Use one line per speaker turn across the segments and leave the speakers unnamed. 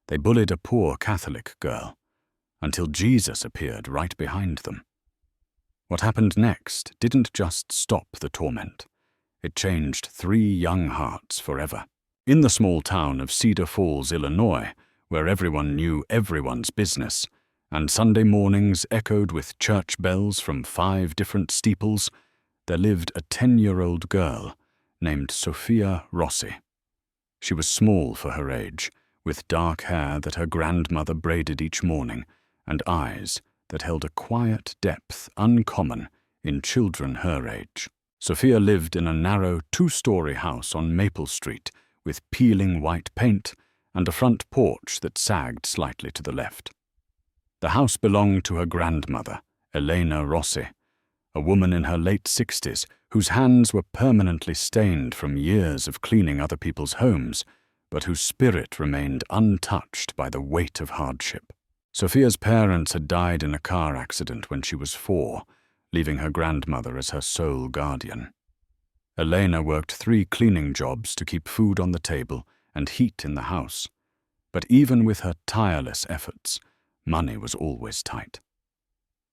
They bullied a poor Catholic girl, until Jesus appeared right behind them. What happened next didn't just stop the torment. It changed 3 young hearts forever. In the small town of Cedar Falls, Illinois, where everyone knew everyone's business, and Sunday mornings echoed with church bells from 5 different steeples, there lived a 10-year-old girl named Sophia Rossi. She was small for her age, with dark hair that her grandmother braided each morning, and eyes that held a quiet depth uncommon in children her age. Sophia lived in a narrow 2-story house on Maple Street with peeling white paint and a front porch that sagged slightly to the left. The house belonged to her grandmother, Elena Rossi, a woman in her late 60s whose hands were permanently stained from years of cleaning other people's homes, but whose spirit remained untouched by the weight of hardship. Sophia's parents had died in a car accident when she was 4, leaving her grandmother as her sole guardian. Elena worked 3 cleaning jobs to keep food on the table and heat in the house, but even with her tireless efforts, money was always tight.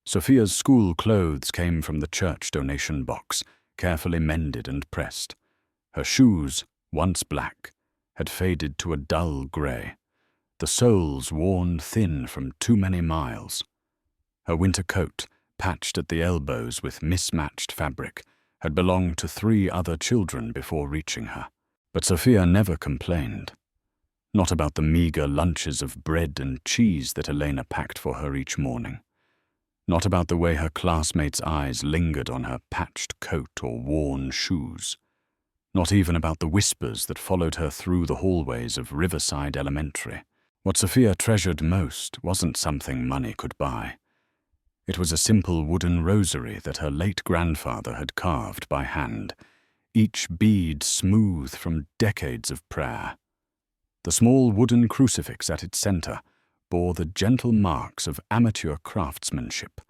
Sophia's school clothes came from the church donation box, carefully mended and pressed. Her shoes, once black, had faded to a dull grey, the soles worn thin from too many miles. Her winter coat, patched at the elbows with mismatched fabric, had belonged to 3 other children before reaching her. But Sophia never complained. Not about the meager lunches of bread and cheese that Elena packed for her each morning. Not about the way her classmates' eyes lingered on her patched coat or worn shoes. Not even about the whispers that followed her through the hallways of Riverside Elementary. What Sophia treasured most wasn't something money could buy. It was a simple wooden rosary that her late grandfather had carved by hand, each bead smooth from decades of prayer. The small wooden crucifix at its center bore the gentle marks of amateur craftsmanship,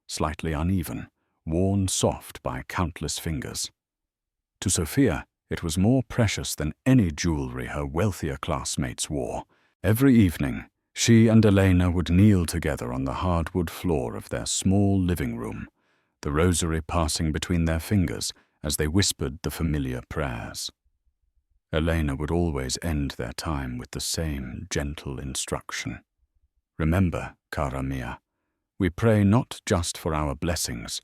slightly uneven, worn soft by countless fingers. To Sophia, it was more precious than any jewelry her wealthier classmates wore. Every evening, she and Elena would kneel together on the hardwood floor of their small living room, the rosary passing between their fingers as they whispered the familiar prayers. Elena would always end their time with the same gentle instruction. Remember, cara mia, we pray not just for our blessings,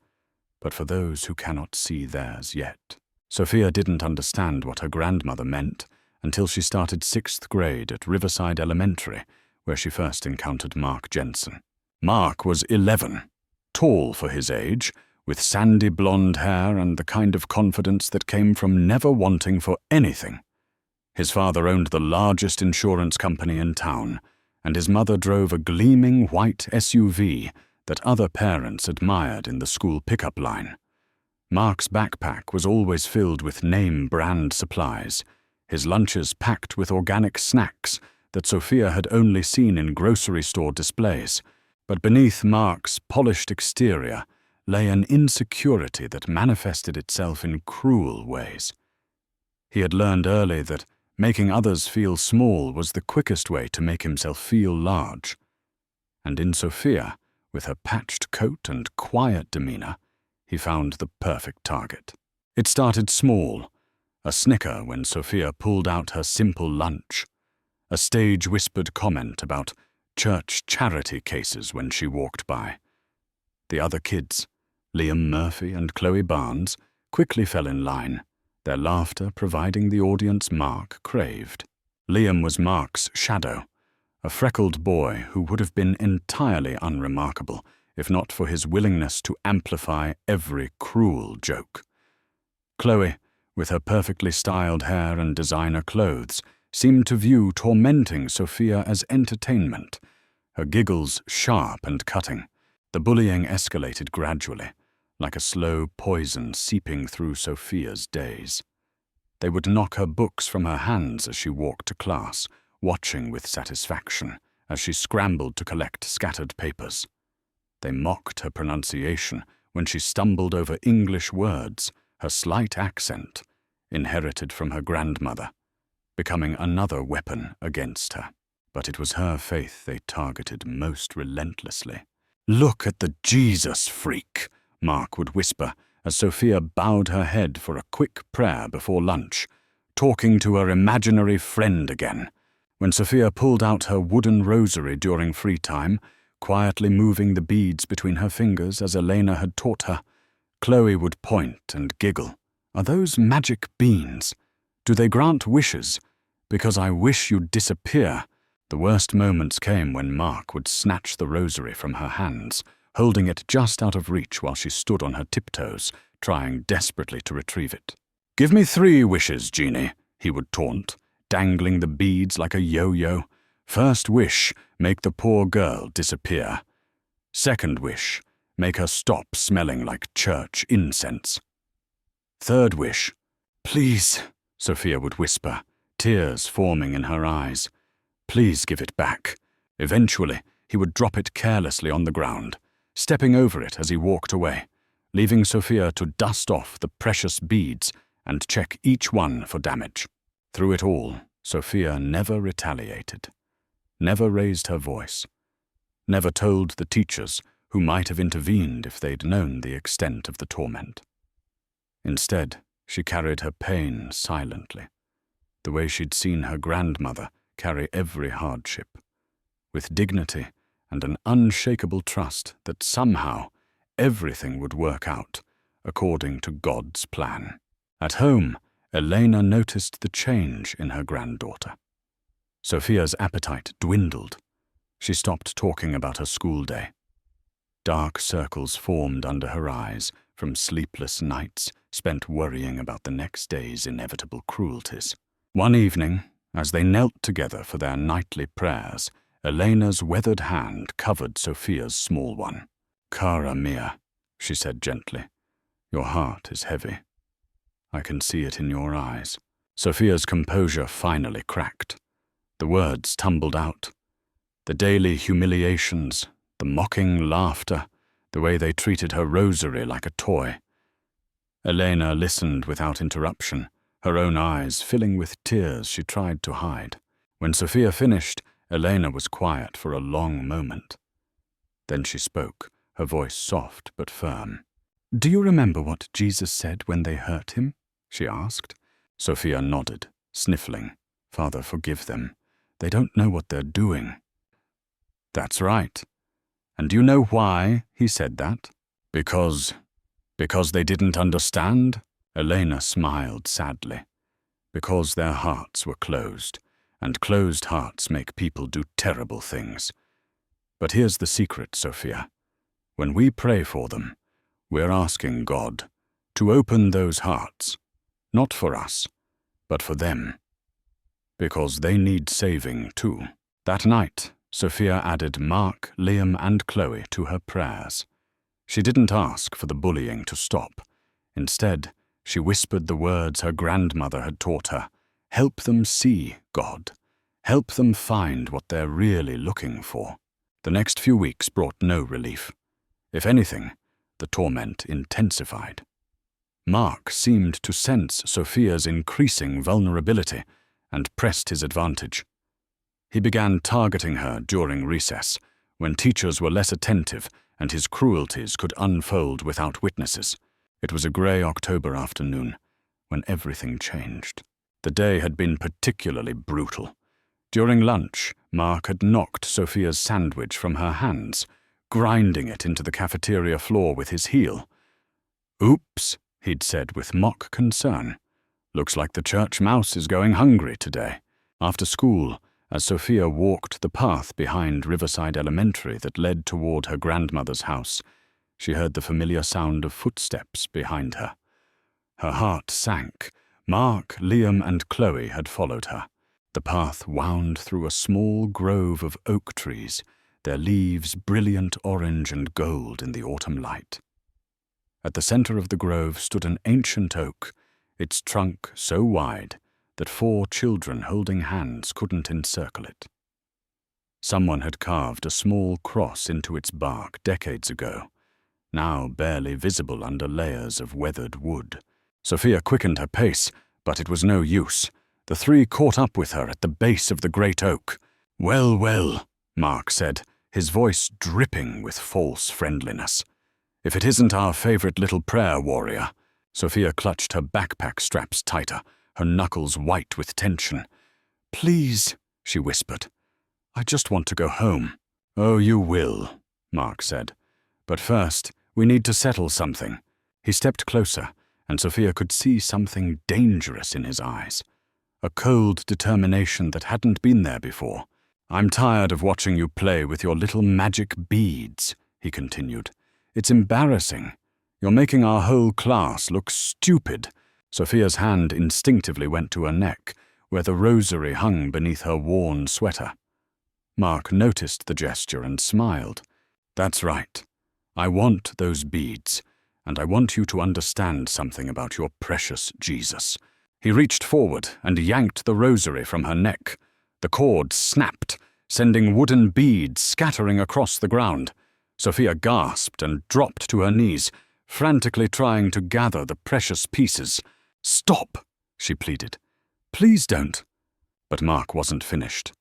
but for those who cannot see theirs yet. Sophia didn't understand what her grandmother meant until she started 6th grade at Riverside Elementary, where she first encountered Mark Jensen. Mark was 11, tall for his age, with sandy blonde hair and the kind of confidence that came from never wanting for anything. His father owned the largest insurance company in town, and his mother drove a gleaming white SUV that other parents admired in the school pickup line. Mark's backpack was always filled with name-brand supplies, his lunches packed with organic snacks that Sophia had only seen in grocery store displays. But beneath Mark's polished exterior lay an insecurity that manifested itself in cruel ways. He had learned early that making others feel small was the quickest way to make himself feel large. And in Sophia, with her patched coat and quiet demeanor, he found the perfect target. It started small, a snicker when Sophia pulled out her simple lunch, a stage-whispered comment about church charity cases when she walked by. The other kids, Liam Murphy and Chloe Barnes, quickly fell in line, their laughter providing the audience Mark craved. Liam was Mark's shadow, a freckled boy who would have been entirely unremarkable if not for his willingness to amplify every cruel joke. Chloe, with her perfectly styled hair and designer clothes, seemed to view tormenting Sophia as entertainment, her giggles sharp and cutting. The bullying escalated gradually, like a slow poison seeping through Sophia's days. They would knock her books from her hands as she walked to class, watching with satisfaction as she scrambled to collect scattered papers. They mocked her pronunciation when she stumbled over English words, her slight accent, inherited from her grandmother, becoming another weapon against her. but it was her faith they targeted most relentlessly. "Look at the Jesus freak," Mark would whisper as Sophia bowed her head for a quick prayer before lunch, talking to her imaginary friend again. When Sophia pulled out her wooden rosary during free time, quietly moving the beads between her fingers as Elena had taught her, Chloe would point and giggle. "Are those magic beans? Do they grant wishes? Because I wish you'd disappear." The worst moments came when Mark would snatch the rosary from her hands, holding it just out of reach while she stood on her tiptoes, trying desperately to retrieve it. "Give me 3 wishes, Jeannie," he would taunt, dangling the beads like a yo-yo. "First wish, make the poor girl disappear. Second wish, make her stop smelling like church incense. Third wish, please," Sophia would whisper, tears forming in her eyes. "Please give it back." Eventually, he would drop it carelessly on the ground, stepping over it as he walked away, leaving Sophia to dust off the precious beads and check each one for damage. Through it all, Sophia never retaliated, never raised her voice, never told the teachers who might have intervened if they'd known the extent of the torment. Instead, she carried her pain silently, the way she'd seen her grandmother carry every hardship, with dignity and an unshakable trust that somehow everything would work out according to God's plan. At home, Elena noticed the change in her granddaughter. Sophia's appetite dwindled. She stopped talking about her school day. Dark circles formed under her eyes from sleepless nights spent worrying about the next day's inevitable cruelties. One evening, as they knelt together for their nightly prayers, Elena's weathered hand covered Sophia's small one. "Cara mia," she said gently, "your heart is heavy. I can see it in your eyes." Sophia's composure finally cracked. The words tumbled out. The daily humiliations, the mocking laughter, the way they treated her rosary like a toy. Elena listened without interruption, her own eyes filling with tears she tried to hide. When Sophia finished, Elena was quiet for a long moment. Then she spoke, her voice soft but firm. "Do you remember what Jesus said when they hurt him?" she asked. Sophia nodded, sniffling. "Father, forgive them. They don't know what they're doing." "That's right. And do you know why he said that? Because they didn't understand?" Elena smiled sadly. "Because their hearts were closed, and closed hearts make people do terrible things. But here's the secret, Sophia. When we pray for them, we're asking God to open those hearts, not for us, but for them. Because they need saving too." That night, Sophia added Mark, Liam, and Chloe to her prayers. She didn't ask for the bullying to stop. Instead, she whispered the words her grandmother had taught her. Help them see God. Help them find what they're really looking for. The next few weeks brought no relief. If anything, the torment intensified. Mark seemed to sense Sophia's increasing vulnerability and pressed his advantage. He began targeting her during recess, when teachers were less attentive and his cruelties could unfold without witnesses. It was a grey October afternoon, when everything changed. The day had been particularly brutal. During lunch, Mark had knocked Sophia's sandwich from her hands, grinding it into the cafeteria floor with his heel. "Oops," he'd said with mock concern. "Looks like the church mouse is going hungry today." After school, as Sophia walked the path behind Riverside Elementary that led toward her grandmother's house, she heard the familiar sound of footsteps behind her. Her heart sank. Mark, Liam, and Chloe had followed her. The path wound through a small grove of oak trees, their leaves brilliant orange and gold in the autumn light. At the center of the grove stood an ancient oak, its trunk so wide that 4 children holding hands couldn't encircle it. Someone had carved a small cross into its bark decades ago, now barely visible under layers of weathered wood. Sophia quickened her pace, but it was no use. The 3 caught up with her at the base of the great oak. "Well, well," Mark said, his voice dripping with false friendliness. "If it isn't our favorite little prayer warrior." Sophia clutched her backpack straps tighter, her knuckles white with tension. "Please," she whispered. "I just want to go home." "Oh, you will," Mark said. "But first, we need to settle something." He stepped closer, and Sophia could see something dangerous in his eyes. A cold determination that hadn't been there before. "I'm tired of watching you play with your little magic beads," he continued. "It's embarrassing. You're making our whole class look stupid." Sophia's hand instinctively went to her neck, where the rosary hung beneath her worn sweater. Mark noticed the gesture and smiled. "That's right. I want those beads, and I want you to understand something about your precious Jesus." He reached forward and yanked the rosary from her neck. The cord snapped, sending wooden beads scattering across the ground. Sophia gasped and dropped to her knees, frantically trying to gather the precious pieces. "Stop," she pleaded. "Please don't." But Mark wasn't finished.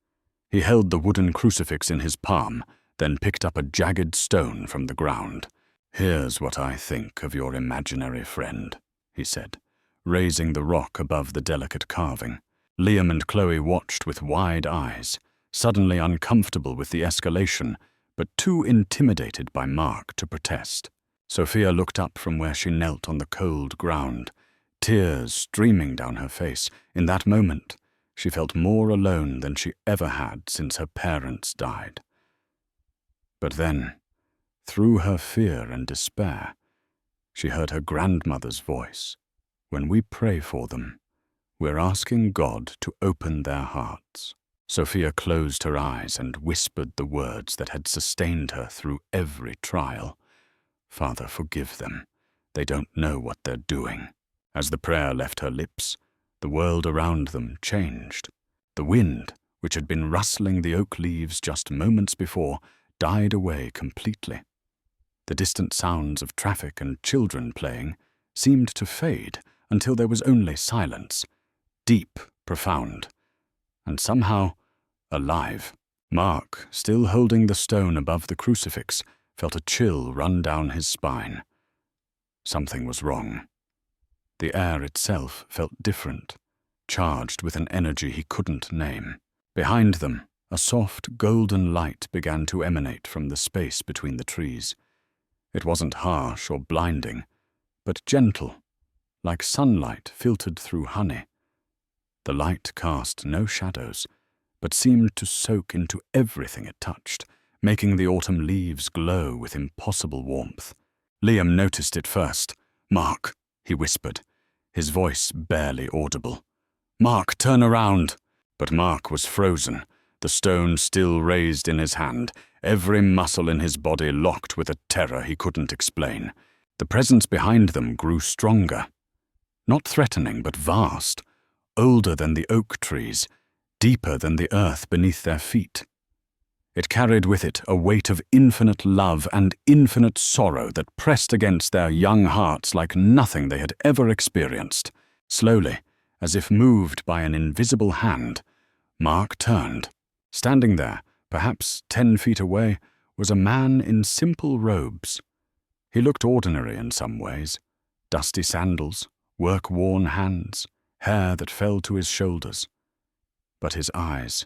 He held the wooden crucifix in his palm, then picked up a jagged stone from the ground. "Here's what I think of your imaginary friend," he said, raising the rock above the delicate carving. Liam and Chloe watched with wide eyes, suddenly uncomfortable with the escalation, but too intimidated by Mark to protest. Sophia looked up from where she knelt on the cold ground, tears streaming down her face. In that moment, she felt more alone than she ever had since her parents died. But then, through her fear and despair, she heard her grandmother's voice. "When we pray for them, we're asking God to open their hearts." Sophia closed her eyes and whispered the words that had sustained her through every trial. "Father, forgive them. They don't know what they're doing." As the prayer left her lips, the world around them changed. The wind, which had been rustling the oak leaves just moments before, died away completely. The distant sounds of traffic and children playing seemed to fade until there was only silence, deep, profound, and somehow alive. Mark, still holding the stone above the crucifix, felt a chill run down his spine. Something was wrong. The air itself felt different, charged with an energy he couldn't name. Behind them, a soft, golden light began to emanate from the space between the trees. It wasn't harsh or blinding, but gentle, like sunlight filtered through honey. The light cast no shadows, but seemed to soak into everything it touched, making the autumn leaves glow with impossible warmth. Liam noticed it first. "Mark," he whispered, his voice barely audible. "Mark, turn around." But Mark was frozen, the stone still raised in his hand, every muscle in his body locked with a terror he couldn't explain. The presence behind them grew stronger. Not threatening, but vast, older than the oak trees, deeper than the earth beneath their feet. It carried with it a weight of infinite love and infinite sorrow that pressed against their young hearts like nothing they had ever experienced. Slowly, as if moved by an invisible hand, Mark turned. Standing there, perhaps 10 feet away, was a man in simple robes. He looked ordinary in some ways. Dusty sandals, work-worn hands, hair that fell to his shoulders. But his eyes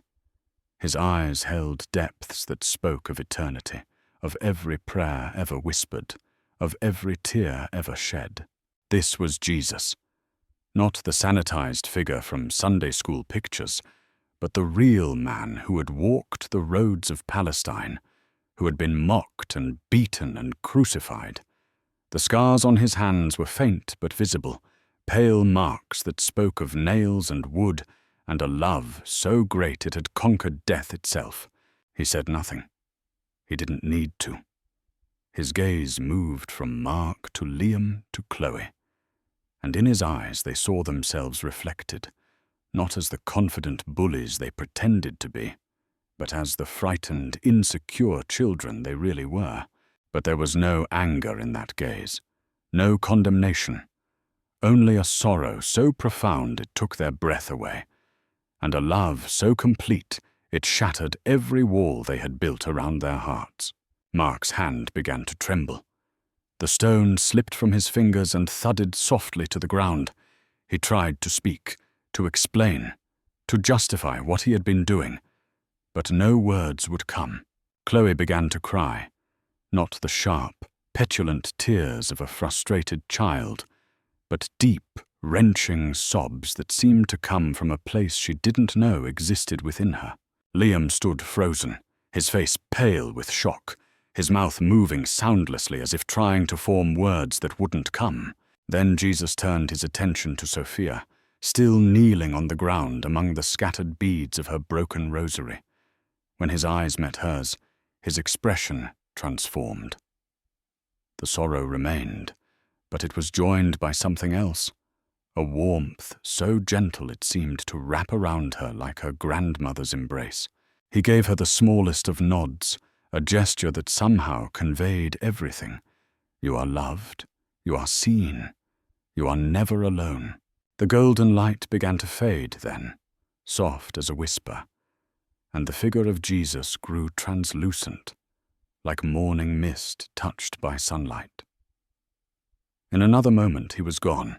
held depths that spoke of eternity, of every prayer ever whispered, of every tear ever shed. This was Jesus. Not the sanitized figure from Sunday school pictures, but the real man who had walked the roads of Palestine, who had been mocked and beaten and crucified. The scars on his hands were faint but visible, pale marks that spoke of nails and wood, and a love so great it had conquered death itself. He said nothing. He didn't need to. His gaze moved from Mark to Liam to Chloe, and in his eyes they saw themselves reflected, not as the confident bullies they pretended to be, but as the frightened, insecure children they really were. But there was no anger in that gaze, no condemnation, only a sorrow so profound it took their breath away, and a love so complete It shattered every wall they had built around their hearts. Mark's hand began to tremble. The stone slipped from his fingers and thudded softly to the ground. He tried to speak, to explain, to justify what he had been doing, but no words would come. Chloe began to cry, not the sharp, petulant tears of a frustrated child, but deep, wrenching sobs that seemed to come from a place she didn't know existed within her. Liam stood frozen, his face pale with shock, his mouth moving soundlessly as if trying to form words that wouldn't come. Then Jesus turned his attention to Sophia, still kneeling on the ground among the scattered beads of her broken rosary. When his eyes met hers, his expression transformed. The sorrow remained, but it was joined by something else, a warmth so gentle it seemed to wrap around her like her grandmother's embrace. He gave her the smallest of nods, a gesture that somehow conveyed everything. You are loved, you are seen, you are never alone. The golden light began to fade then, soft as a whisper, and the figure of Jesus grew translucent, like morning mist touched by sunlight. In another moment he was gone,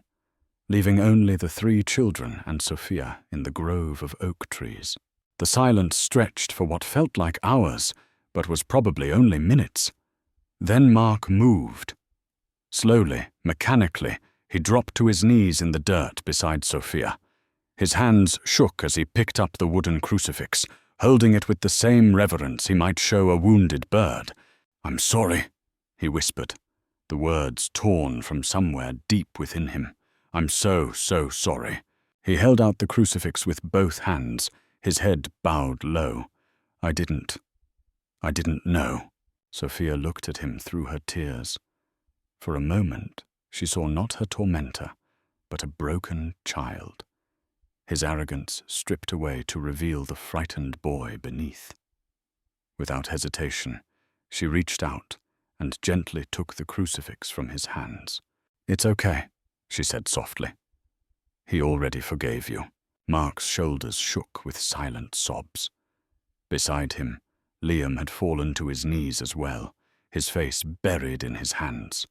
leaving only the 3 children and Sophia in the grove of oak trees. The silence stretched for what felt like hours, but was probably only minutes. Then Mark moved. Slowly, mechanically, he dropped to his knees in the dirt beside Sophia. His hands shook as he picked up the wooden crucifix, holding it with the same reverence he might show a wounded bird. "I'm sorry," he whispered, the words torn from somewhere deep within him. "I'm so sorry." He held out the crucifix with both hands, his head bowed low. I didn't know." Sophia looked at him through her tears. For a moment, she saw not her tormentor, but a broken child, his arrogance stripped away to reveal the frightened boy beneath. Without hesitation, she reached out and gently took the crucifix from his hands. "It's okay," she said softly. "He already forgave you." Mark's shoulders shook with silent sobs. Beside him, Liam had fallen to his knees as well, his face buried in his hands.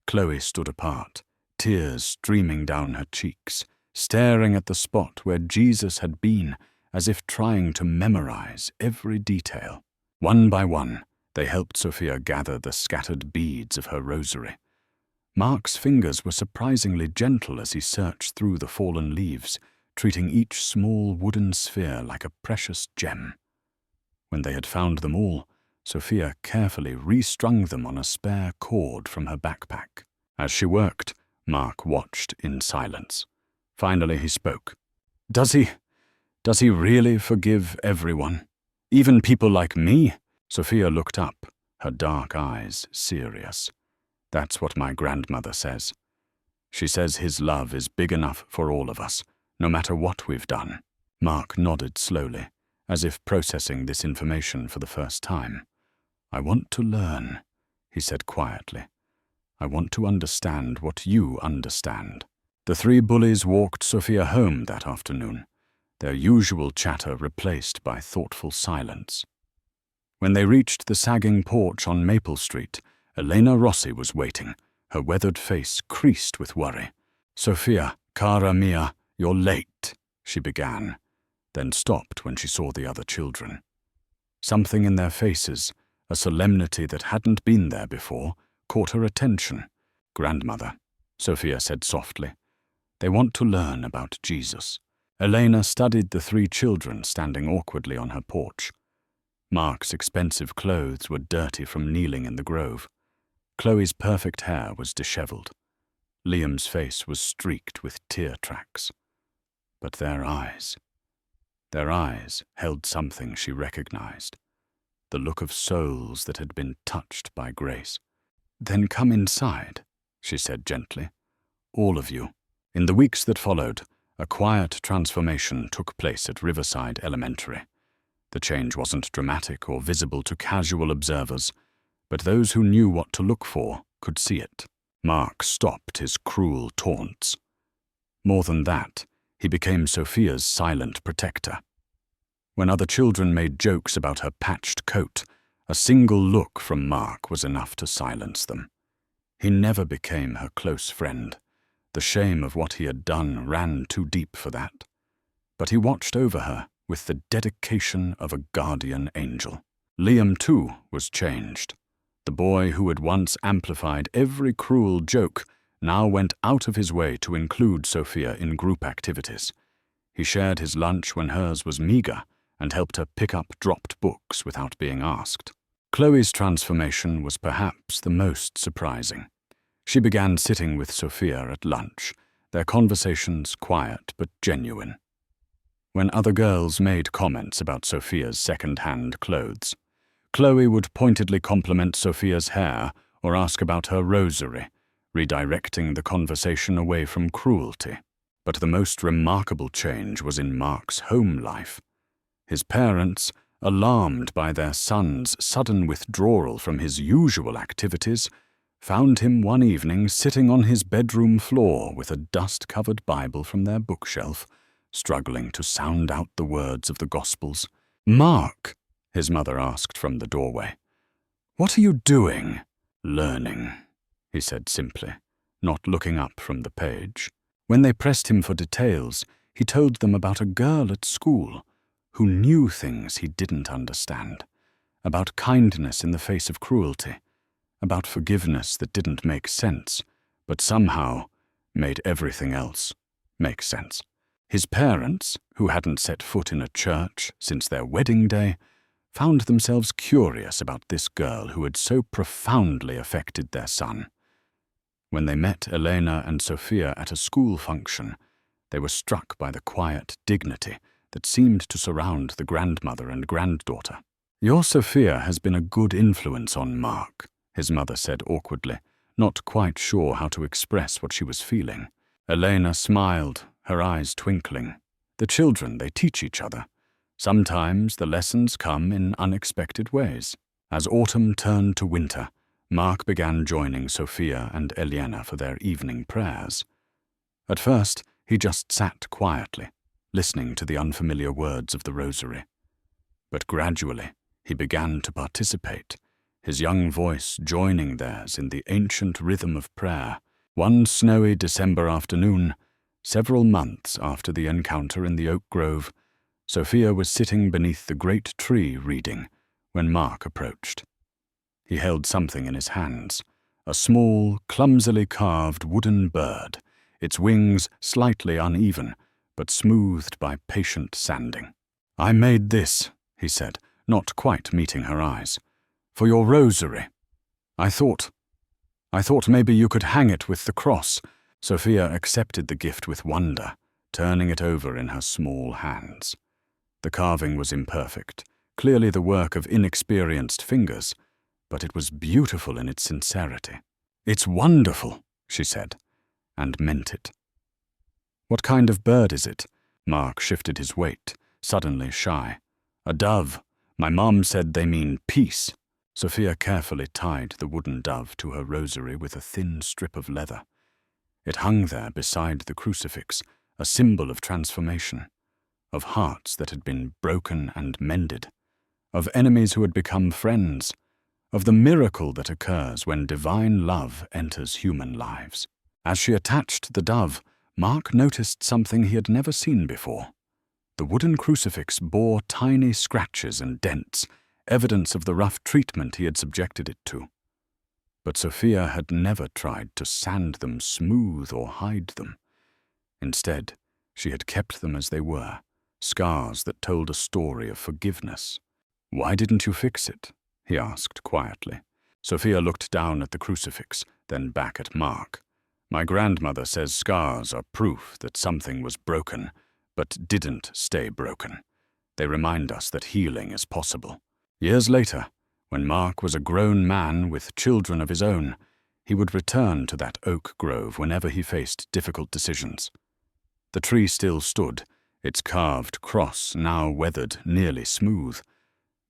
Chloe stood apart, tears streaming down her cheeks, staring at the spot where Jesus had been, as if trying to memorize every detail. One by one, they helped Sophia gather the scattered beads of her rosary. Mark's fingers were surprisingly gentle as he searched through the fallen leaves, treating each small wooden sphere like a precious gem. When they had found them all, Sophia carefully restrung them on a spare cord from her backpack. As she worked, Mark watched in silence. Finally he spoke. Does he really forgive everyone? Even people like me?" Sophia looked up, her dark eyes serious. "That's what my grandmother says. She says his love is big enough for all of us, no matter what we've done." Mark nodded slowly, as if processing this information for the first time. "I want to learn," he said quietly. "I want to understand what you understand." The 3 bullies walked Sophia home that afternoon, their usual chatter replaced by thoughtful silence. When they reached the sagging porch on Maple Street, Elena Rossi was waiting, her weathered face creased with worry. "Sophia, cara mia, you're late," she began, then stopped when she saw the other children. Something in their faces, a solemnity that hadn't been there before, caught her attention. "Grandmother," Sophia said softly, "they want to learn about Jesus." Elena studied the 3 children standing awkwardly on her porch. Mark's expensive clothes were dirty from kneeling in the grove. Chloe's perfect hair was disheveled. Liam's face was streaked with tear tracks. But their eyes held something she recognized, the look of souls that had been touched by grace. "Then come inside," she said gently. "All of you." In the weeks that followed, a quiet transformation took place at Riverside Elementary. The change wasn't dramatic or visible to casual observers, but those who knew what to look for could see it. Mark stopped his cruel taunts. More than that, he became Sophia's silent protector. When other children made jokes about her patched coat, a single look from Mark was enough to silence them. He never became her close friend. The shame of what he had done ran too deep for that. But he watched over her with the dedication of a guardian angel. Liam, too, was changed. The boy who had once amplified every cruel joke now went out of his way to include Sophia in group activities. He shared his lunch when hers was meager and helped her pick up dropped books without being asked. Chloe's transformation was perhaps the most surprising. She began sitting with Sophia at lunch, their conversations quiet but genuine. When other girls made comments about Sophia's second-hand clothes, Chloe would pointedly compliment Sophia's hair or ask about her rosary, redirecting the conversation away from cruelty. But the most remarkable change was in Mark's home life. His parents, alarmed by their son's sudden withdrawal from his usual activities, found him one evening sitting on his bedroom floor with a dust-covered Bible from their bookshelf, struggling to sound out the words of the Gospels. "Mark," his mother asked from the doorway, "what are you doing?" "Learning," he said simply, not looking up from the page. When they pressed him for details, he told them about a girl at school who knew things he didn't understand, about kindness in the face of cruelty, about forgiveness that didn't make sense, but somehow made everything else make sense. His parents, who hadn't set foot in a church since their wedding day, found themselves curious about this girl who had so profoundly affected their son. When they met Elena and Sophia at a school function, they were struck by the quiet dignity that seemed to surround the grandmother and granddaughter. "Your Sophia has been a good influence on Mark," his mother said awkwardly, not quite sure how to express what she was feeling. Elena smiled, her eyes twinkling. The children, they teach each other. Sometimes the lessons come in unexpected ways. As autumn turned to winter, Mark began joining Sophia and Elena for their evening prayers. At first, he just sat quietly, listening to the unfamiliar words of the rosary. But gradually, he began to participate, his young voice joining theirs in the ancient rhythm of prayer. One snowy December afternoon, several months after the encounter in the oak grove, Sophia was sitting beneath the great tree reading when Mark approached. He held something in his hands, a small, clumsily carved wooden bird, its wings slightly uneven, but smoothed by patient sanding. "I made this," he said, not quite meeting her eyes, "for your rosary. I thought maybe you could hang it with the cross." Sophia accepted the gift with wonder, turning it over in her small hands. The carving was imperfect, clearly the work of inexperienced fingers, but it was beautiful in its sincerity. "It's wonderful," she said, and meant it. "What kind of bird is it?" Mark shifted his weight, suddenly shy. "A dove. My mom said they mean peace." Sophia carefully tied the wooden dove to her rosary with a thin strip of leather. It hung there beside the crucifix, a symbol of transformation, of hearts that had been broken and mended, of enemies who had become friends, of the miracle that occurs when divine love enters human lives. As she attached the dove, Mark noticed something he had never seen before. The wooden crucifix bore tiny scratches and dents, evidence of the rough treatment he had subjected it to. But Sophia had never tried to sand them smooth or hide them. Instead, she had kept them as they were, scars that told a story of forgiveness. "Why didn't you fix it?" he asked quietly. Sophia looked down at the crucifix, then back at Mark. "My grandmother says scars are proof that something was broken, but didn't stay broken. They remind us that healing is possible." Years later, when Mark was a grown man with children of his own, he would return to that oak grove whenever he faced difficult decisions. The tree still stood, its carved cross now weathered nearly smooth,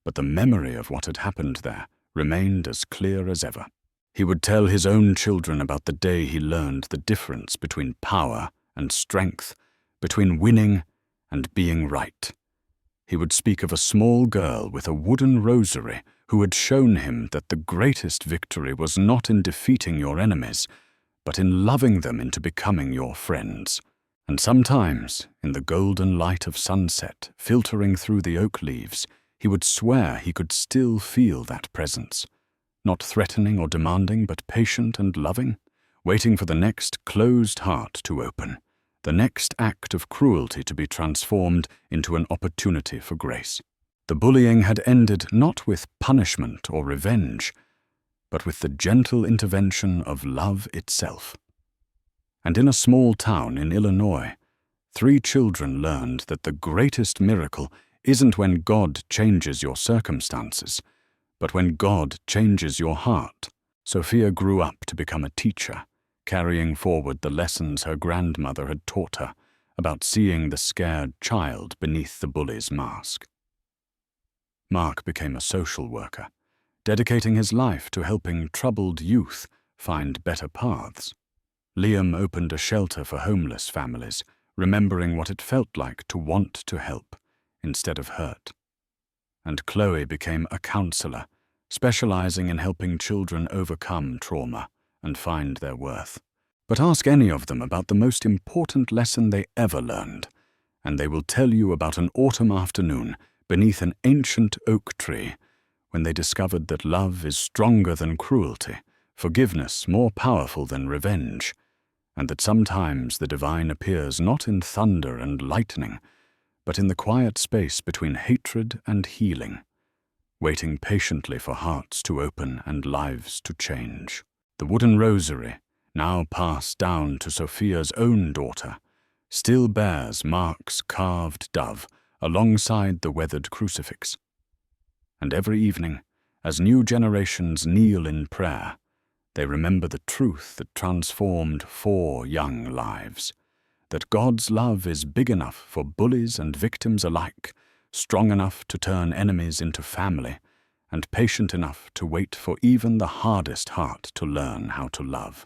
but the memory of what had happened there remained as clear as ever. He would tell his own children about the day he learned the difference between power and strength, between winning and being right. He would speak of a small girl with a wooden rosary who had shown him that the greatest victory was not in defeating your enemies, but in loving them into becoming your friends. And sometimes, in the golden light of sunset filtering through the oak leaves, he would swear he could still feel that presence, not threatening or demanding, but patient and loving, waiting for the next closed heart to open, the next act of cruelty to be transformed into an opportunity for grace. The bullying had ended not with punishment or revenge, but with the gentle intervention of love itself. And in a small town in Illinois, 3 children learned that the greatest miracle isn't when God changes your circumstances, but when God changes your heart. Sophia grew up to become a teacher, carrying forward the lessons her grandmother had taught her about seeing the scared child beneath the bully's mask. Mark became a social worker, dedicating his life to helping troubled youth find better paths. Liam opened a shelter for homeless families, remembering what it felt like to want to help instead of hurt. And Chloe became a counselor, specializing in helping children overcome trauma and find their worth. But ask any of them about the most important lesson they ever learned, and they will tell you about an autumn afternoon beneath an ancient oak tree when they discovered that love is stronger than cruelty, forgiveness more powerful than revenge, and that sometimes the divine appears not in thunder and lightning, but in the quiet space between hatred and healing, waiting patiently for hearts to open and lives to change. The wooden rosary, now passed down to Sophia's own daughter, still bears Mark's carved dove alongside the weathered crucifix. And every evening, as new generations kneel in prayer, they remember the truth that transformed 4 young lives, that God's love is big enough for bullies and victims alike, strong enough to turn enemies into family, and patient enough to wait for even the hardest heart to learn how to love.